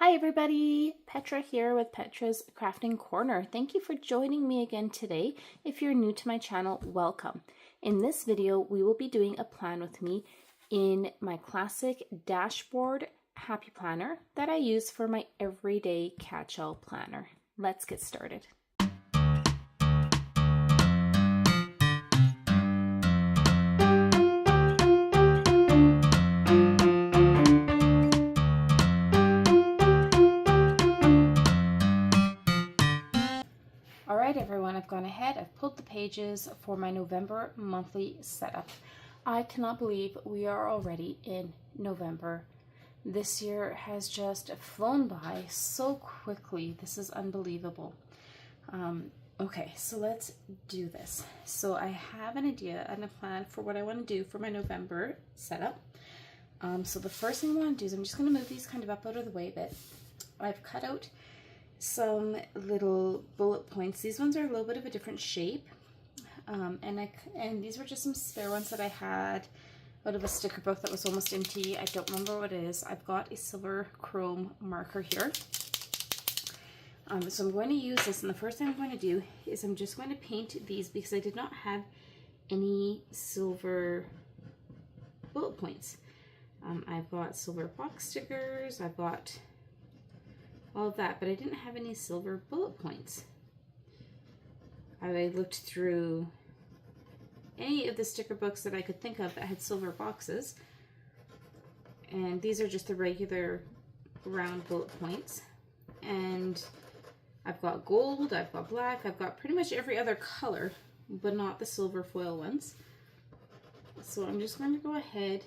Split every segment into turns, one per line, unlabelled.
Hi everybody, Petra here with Petra's Crafting Corner. Thank you for joining me again today. If you're new to my channel, welcome. In this video, we will be doing a plan with me in my classic dashboard happy planner that I use for my everyday catch-all planner. Let's get started. Alright everyone, I've gone ahead, I've pulled the pages for my November monthly setup. I cannot believe we are already in November. This year has just flown by so quickly. This is unbelievable. Okay, so let's do this. So I have an idea and a plan for what I want to do for my November setup. So the first thing I want to do is I'm just going to move these kind of up out of the way a bit. I've cut out some little bullet points. These ones are a little bit of a different shape, and these were just some spare ones that I had out of a sticker book that was almost empty. I don't remember what it is. I've got a silver chrome marker here, so I'm going to use this, and the first thing I'm going to do is I'm just going to paint these because I did not have any silver bullet points. I've got silver box stickers, I've got all of that, but I didn't have any silver bullet points. I looked through any of the sticker books that I could think of that had silver boxes, and these are just the regular round bullet points. And I've got gold, I've got black, I've got pretty much every other color, but not the silver foil ones. So I'm just going to go ahead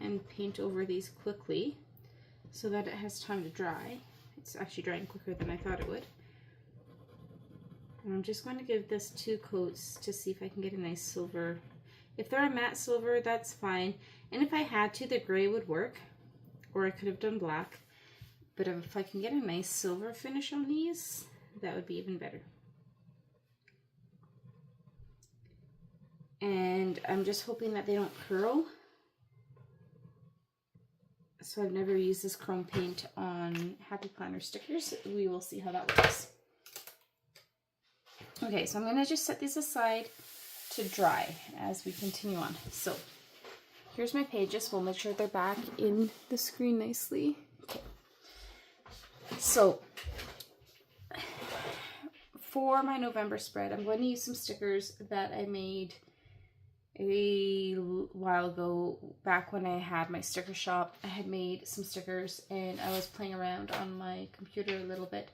and paint over these quickly so that it has time to dry. It's actually drying quicker than I thought it would. And I'm just going to give this 2 coats to see if I can get a nice silver. If they're a matte silver, that's fine. And if I had to, the gray would work, or I could have done black. But if I can get a nice silver finish on these, that would be even better. And I'm just hoping that they don't curl. So I've never used this chrome paint on Happy Planner stickers. We will see how that works. Okay, so I'm going to just set these aside to dry as we continue on. So here's my pages. We'll make sure they're back in the screen nicely. Okay. So for my November spread, I'm going to use some stickers that I made a while ago, back when I had my sticker shop. I had made some stickers and I was playing around on my computer a little bit,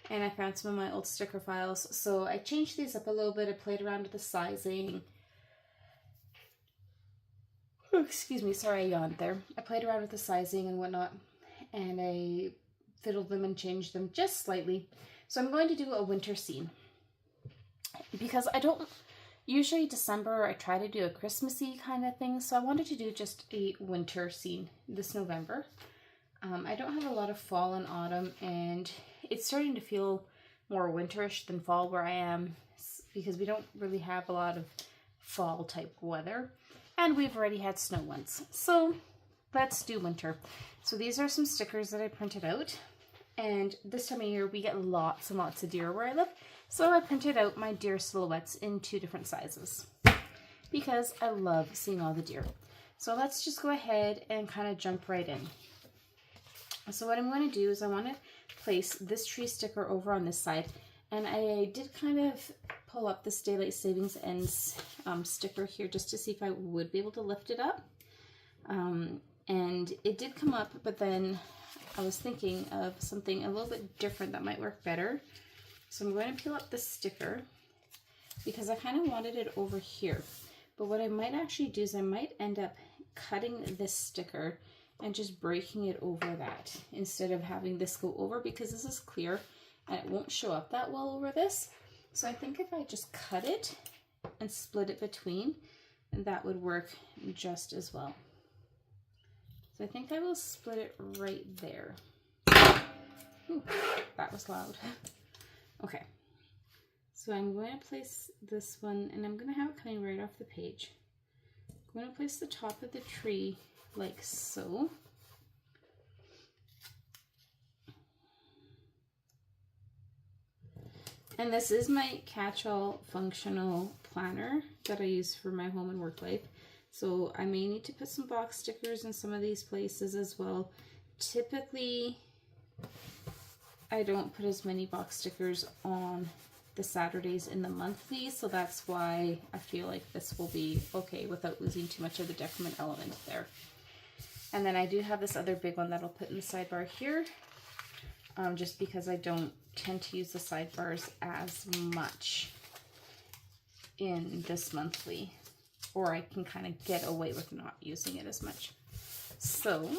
and I found some of my old sticker files. So I changed these up a little bit. I played around with the sizing. Oh, excuse me, sorry I yawned there. I played around with the sizing and whatnot, and I fiddled them and changed them just slightly. So I'm going to do a winter scene because I don't usually December, I try to do a Christmassy kind of thing, so I wanted to do just a winter scene this November. I don't have a lot of fall and autumn, and it's starting to feel more winterish than fall where I am, because we don't really have a lot of fall type weather, and we've already had snow once. So let's do winter. So these are some stickers that I printed out, and this time of year we get lots and lots of deer where I live. So I printed out my deer silhouettes in 2 different sizes because I love seeing all the deer. So let's just go ahead and kind of jump right in. So what I'm going to do is I want to place this tree sticker over on this side, and I did kind of pull up this daylight savings ends sticker here just to see if I would be able to lift it up. And it did come up, but then I was thinking of something a little bit different that might work better. So I'm going to peel up the sticker because I kind of wanted it over here. But what I might actually do is I might end up cutting this sticker and just breaking it over that instead of having this go over, because this is clear and it won't show up that well over this. So I think if I just cut it and split it between, that would work just as well. So I think I will split it right there. Ooh, that was loud. Okay, so I'm going to place this one, and I'm going to have it coming right off the page. I'm going to place the top of the tree like so. And this is my catch-all functional planner that I use for my home and work life. So I may need to put some box stickers in some of these places as well. Typically, I don't put as many box stickers on the Saturdays in the monthly, so that's why I feel like this will be okay without losing too much of the decrement element there. And then I do have this other big one that I'll put in the sidebar here, just because I don't tend to use the sidebars as much in this monthly, or I can kind of get away with not using it as much. So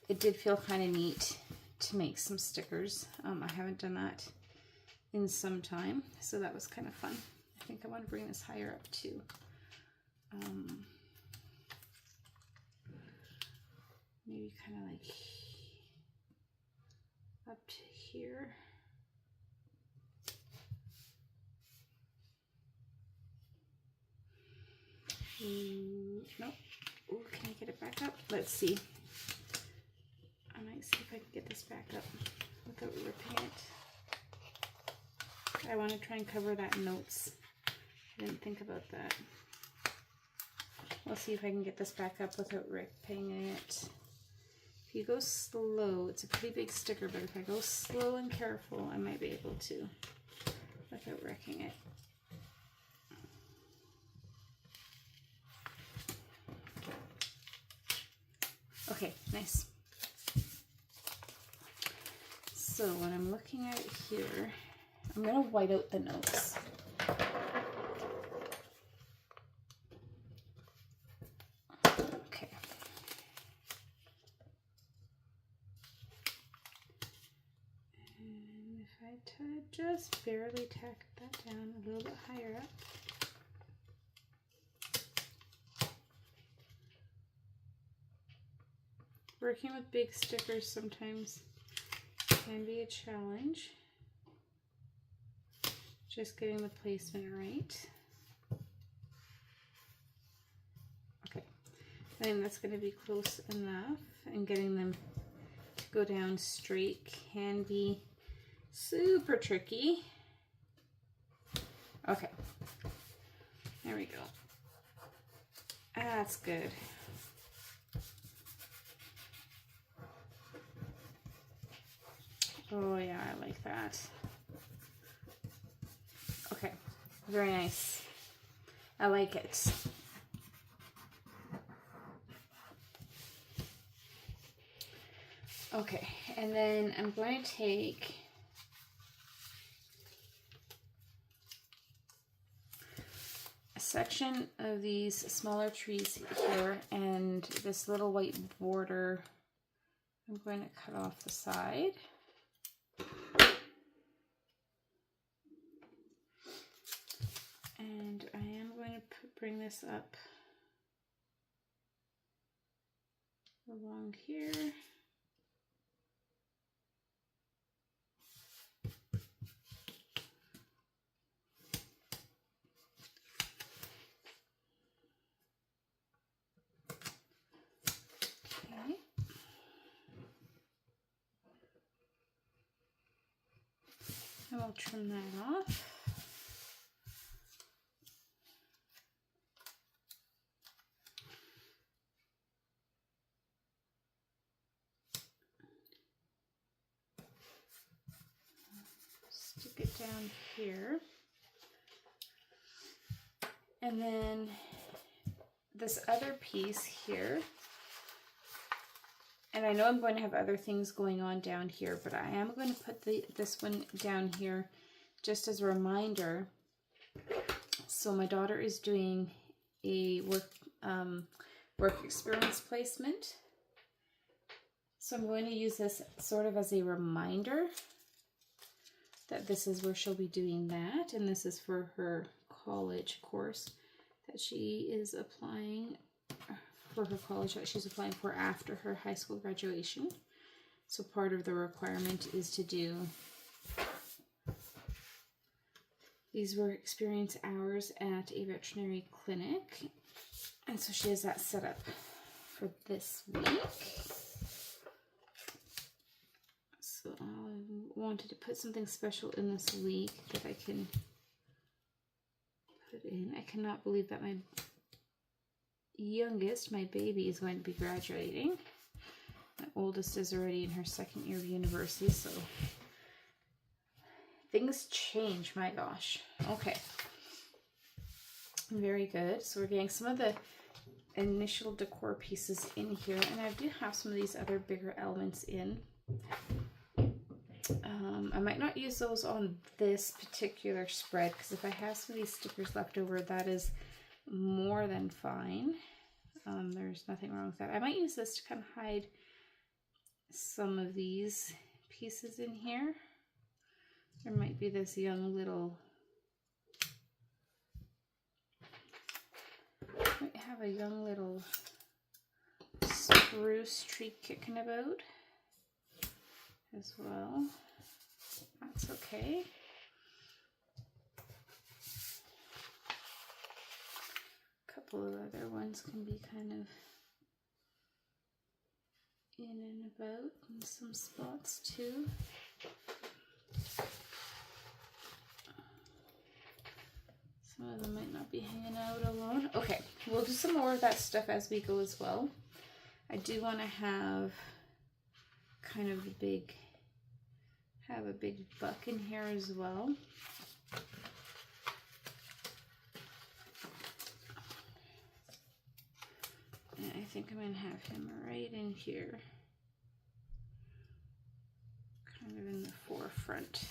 it did feel kind of neat to make some stickers. I haven't done that in some time, so that was kind of fun. I think I want to bring this higher up too. Maybe kind of like up to here. Nope. Ooh, can I get it back up? Let's see. I might see if I can get this back up without ripping it. I want to try and cover that notes. I didn't think about that. We'll see if I can get this back up without ripping it. If you go slow, it's a pretty big sticker, but if I go slow and careful, I might be able to without wrecking it. Okay, nice. So what I'm looking at here, I'm going to white out the notes. Okay. And if I just barely tack that down a little bit higher up. Working with big stickers sometimes can be a challenge. Just getting the placement right. Okay, I think that's going to be close enough, and getting them to go down straight can be super tricky. Okay, there we go. That's good. Oh yeah, I like that. Okay, very nice. I like it. Okay, and then I'm going to take a section of these smaller trees here and this little white border. I'm going to cut off the side. And I am going to bring this up along here. Okay. And we'll trim that off. Stick it down here. And then this other piece here, and I know I'm going to have other things going on down here, but I am going to put this one down here just as a reminder. So my daughter is doing a work experience placement. So I'm going to use this sort of as a reminder that this is where she'll be doing that, and this is for her college course that she is applying for her college that she's applying for after her high school graduation. So part of the requirement is to do these work experience hours at a veterinary clinic, and so she has that set up for this week. So wanted to put something special in this week that I can put in. I cannot believe that my youngest, my baby, is going to be graduating. My oldest is already in her second year of university, so things change, my gosh. Okay. Very good. So we're getting some of the initial decor pieces in here, and I do have some of these other bigger elements in. I might not use those on this particular spread, because if I have some of these stickers left over, that is more than fine. There's nothing wrong with that. I might use this to kind of hide some of these pieces in here. There might be this young little, might have a young little spruce tree kicking about as well. That's okay. A couple of other ones can be kind of in and about in some spots too. Some of them might not be hanging out alone. Okay, we'll do some more of that stuff as we go as well. I do want to have kind of a big buck in here as well. And I think I'm going to have him right in here, kind of in the forefront.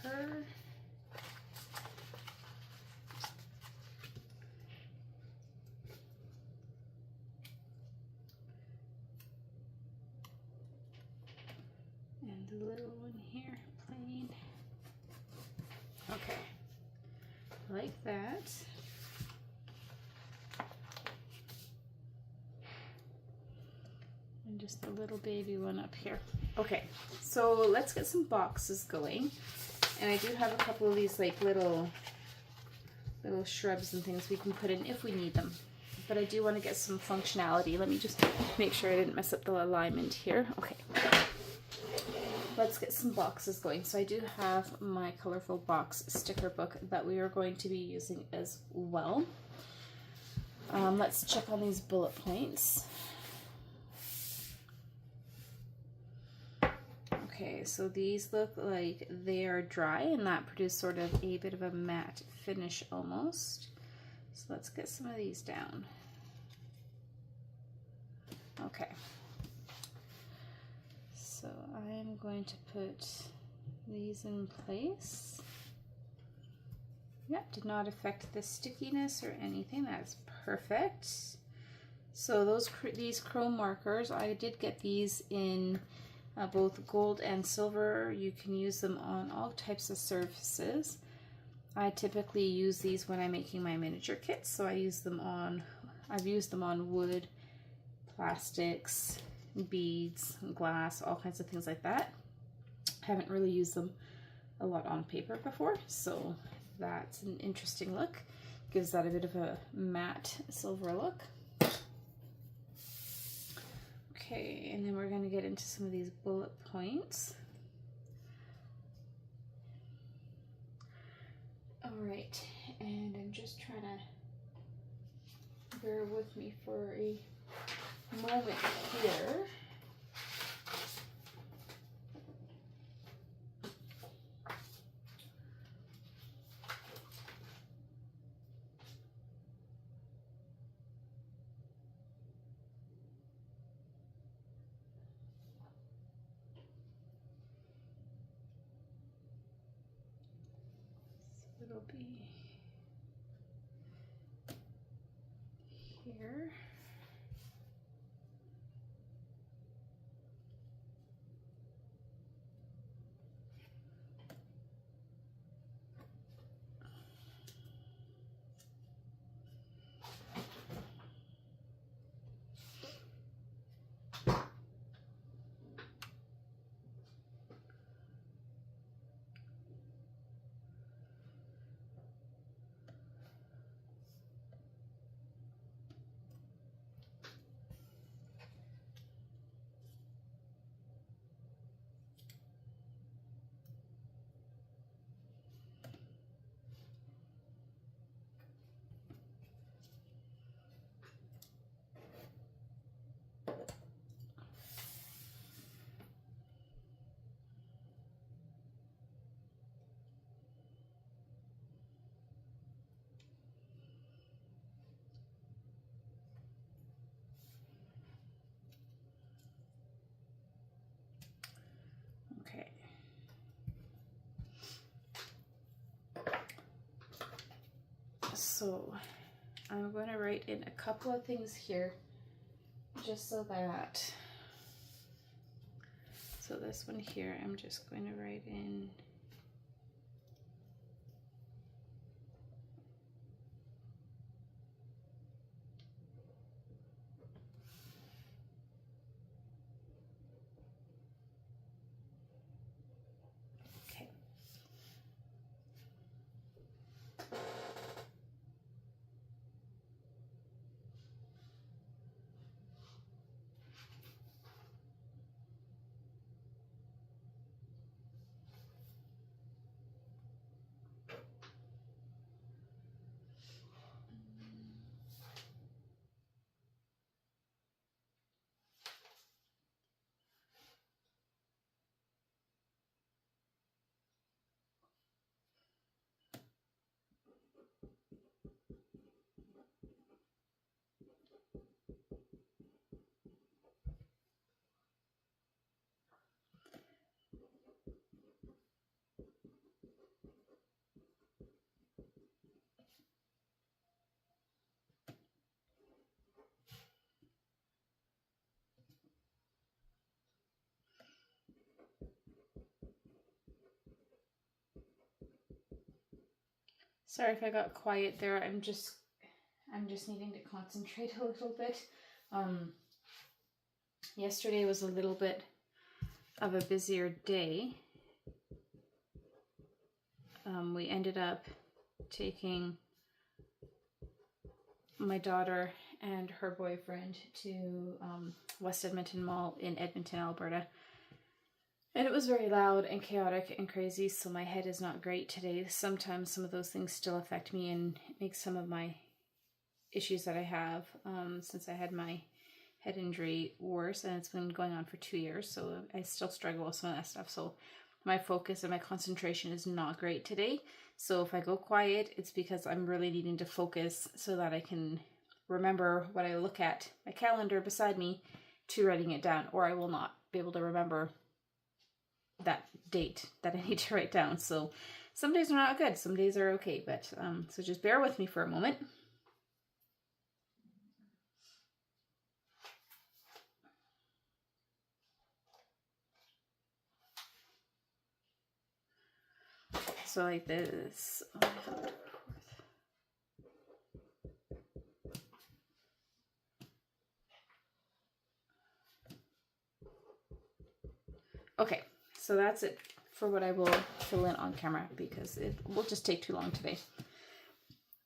Her. And the little one here, plain. Okay, like that. And just the little baby one up here. Okay, so let's get some boxes going. And I do have a couple of these like little shrubs and things we can put in if we need them. But I do want to get some functionality. Let me just make sure I didn't mess up the alignment here. Okay. Let's get some boxes going. So I do have my colorful box sticker book that we are going to be using as well. Let's check on these bullet points. Okay, so these look like they are dry, and that produced sort of a bit of a matte finish almost. So let's get some of these down. Okay. So I'm going to put these in place. Yep, did not affect the stickiness or anything. That's perfect. So these chrome markers, I did get these in both gold and silver. You can use them on all types of surfaces. I typically use these when I'm making my miniature kits, so I've used them on wood, plastics, beads, glass, all kinds of things like that. Haven't really used them a lot on paper before, so that's an interesting look. Gives that a bit of a matte silver look. Okay, and then we're going to get into some of these bullet points. All right, and I'm just trying to bear with me for a moment here. It'll be here. So I'm going to write in a couple of things here just so that, so this one here, I'm just going to write in okay. Sorry if I got quiet there. I'm just needing to concentrate a little bit. Yesterday was a little bit of a busier day. We ended up taking my daughter and her boyfriend to West Edmonton Mall in Edmonton, Alberta. And it was very loud and chaotic and crazy, so my head is not great today. Sometimes some of those things still affect me and make some of my issues that I have since I had my head injury worse, and it's been going on for 2 years, so I still struggle with some of that stuff. So my focus and my concentration is not great today. So if I go quiet, it's because I'm really needing to focus so that I can remember what I look at my calendar beside me to writing it down, or I will not be able to remember that date that I need to write down. So some days are not good, some days are okay, but so just bear with me for a moment. So like this. Okay, so that's it for what I will fill in on camera because it will just take too long today.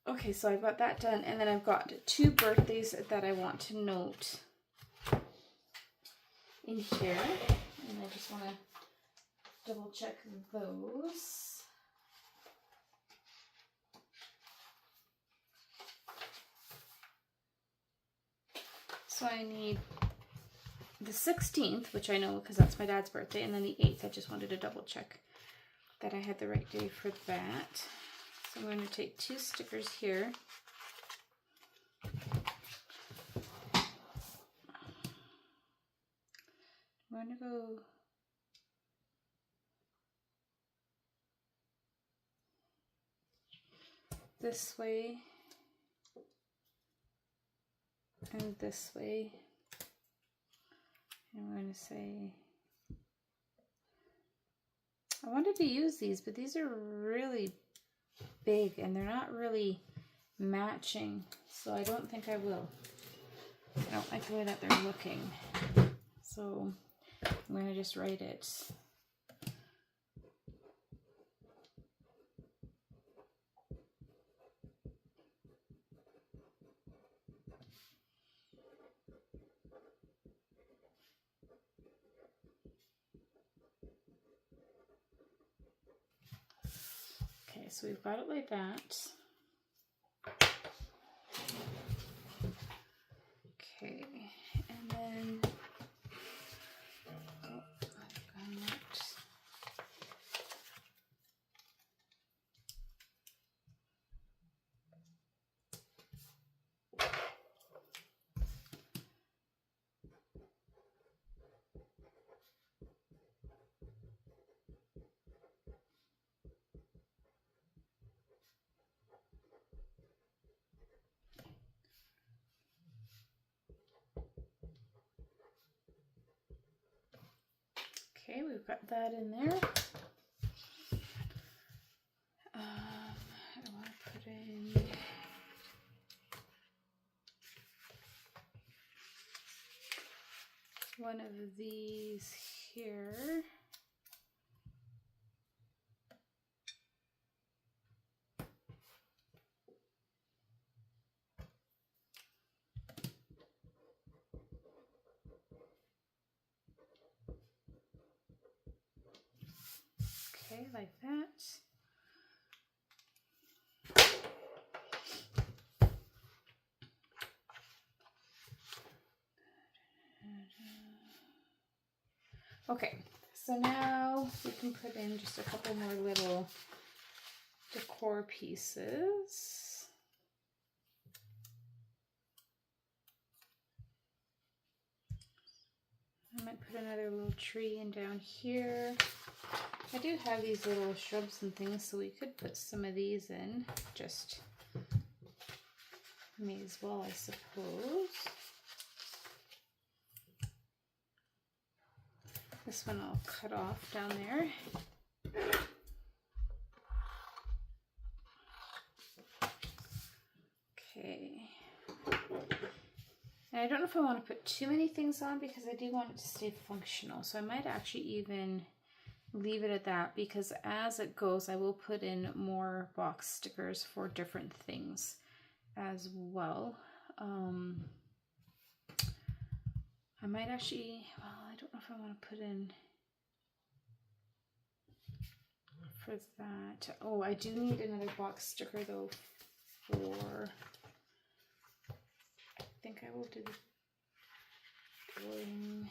Okay, so I've got that done, and then I've got 2 birthdays that I want to note in here, and I just want to double check those. So I need the 16th, which I know because that's my dad's birthday, and then the 8th. I just wanted to double check that I had the right day for that. So I'm going to take 2 stickers here. I'm going to go this way and this way. And I'm going to say, I wanted to use these, but these are really big and they're not really matching, so I don't think I will. I don't like the way that they're looking, so I'm going to just write it. Okay, so we've got it like that. Okay, and then Okay, we've got that in there. I want to put in one of these here. Okay, like that. Okay, so now we can put in just a couple more little decor pieces. I might put another little tree in down here. I do have these little shrubs and things, so we could put some of these in. Just may as well, I suppose. This one I'll cut off down there. Okay. And I don't know if I want to put too many things on because I do want it to stay functional. So I might actually even leave it at that, because as it goes, I will put in more box stickers for different things as well. I might actually, well, I don't know if I want to put in for that. Oh, I do need another box sticker though for, I think I will do the billing.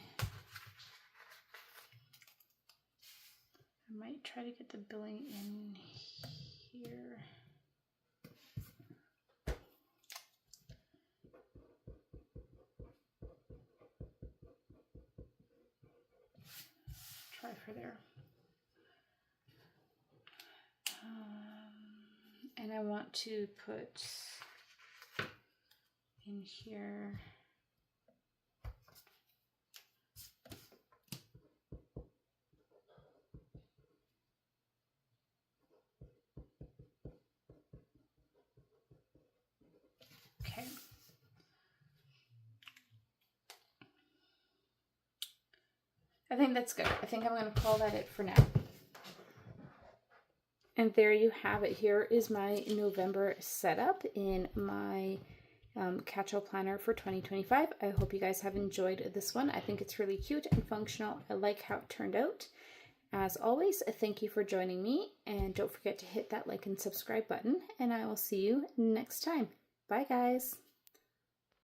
I might try to get the billing in here. Try for there. And I want to put in here okay. I think that's good. I think I'm going to call that it for now. And there you have it. Here is my November setup in my catch-all planner for 2025. I hope you guys have enjoyed this one. I think it's really cute and functional. I like how it turned out. As always, thank you for joining me, and don't forget to hit that like and subscribe button, and I will see you next time. Bye guys.